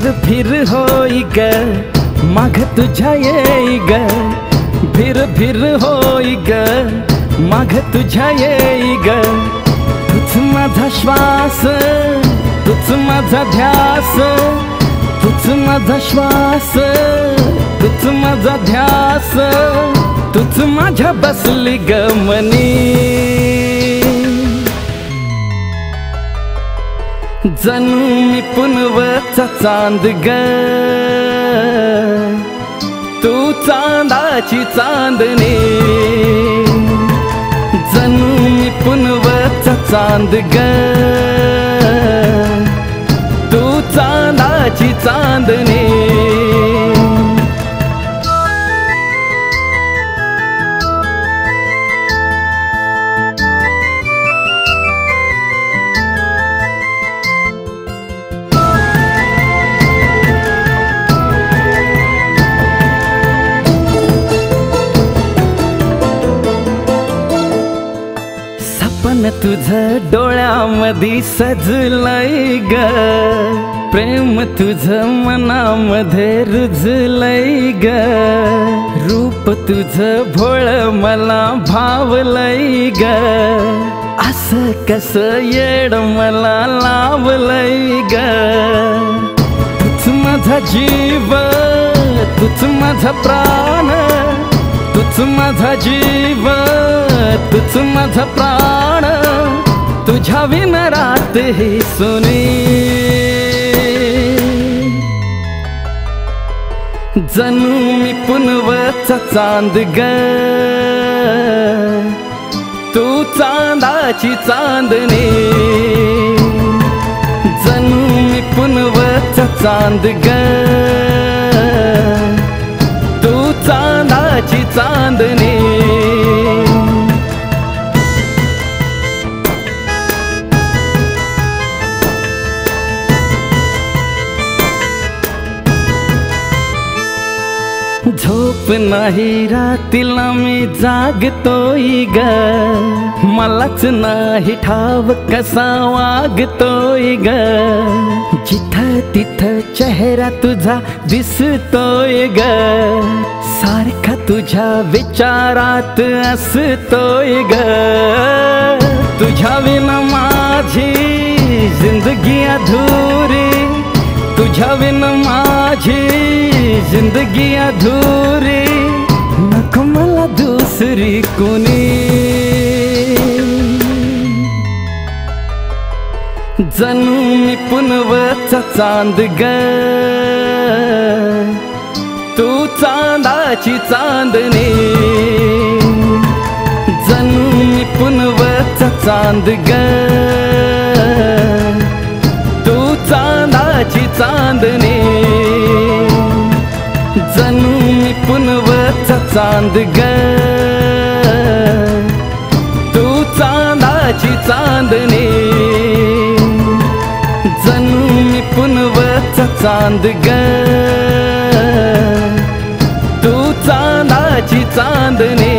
फिर फिर होई ग माघ तुझ्या येई ग, फिर फिर होई ग माघ तुझ्या येई ग। तूच माझा श्वास, तूच माझा ध्यास, तूच माझा श्वास, तूच माझा ध्यास, तूच माझ्या बसली ग मनी। जणू मी पुनवचा चांद ग, तू चांदाची चांदणी। जणू मी पुनवचा चांद ग, तू चांदाची चांदणी। सपन तुझं डोळ्यामध्ये सजलंय ग, प्रेम तुझं मनामध्ये रुजलंय ग। रूप तुझं भोळ मला भावलंय ग, असं कसं येड मला लावलंय ग। तूच माझा जीव, तूच माझा प्राण, तूच माझा जीव, तूच माझा प्राण, तुझ्या विन रात ही सुनी। जणू मी पुनवचा चांद ग, तू चांदाची चांदणी। जणू मी पुनवचा चांद ग, तू चांदाची चांदणी। झोप नाही रातीला मी जागतोय ग, मलाच नाही ठाव कसा वागतोय ग। जिथं तिथं चेहरा तुझा दिसतोय ग, सारखा तुझ्या विचारात असतोय ग। तुझ्या विना माझी जिंदगी अधुरी, तुझ्या विना माझी जिंदगी अधुरी, नको मला दुसरी कोणी। जणू मी पुनवचा चांद ग, तू चांदाची चांदणी। जणू मी पुनवचा चांद ग, तू चांदाची चांदणी। जणू मी पुनवचा चांद ग, तू चांदाची चांदणी। जणू मी पुनवचा चांद ग, तू चांदाची चांदणी।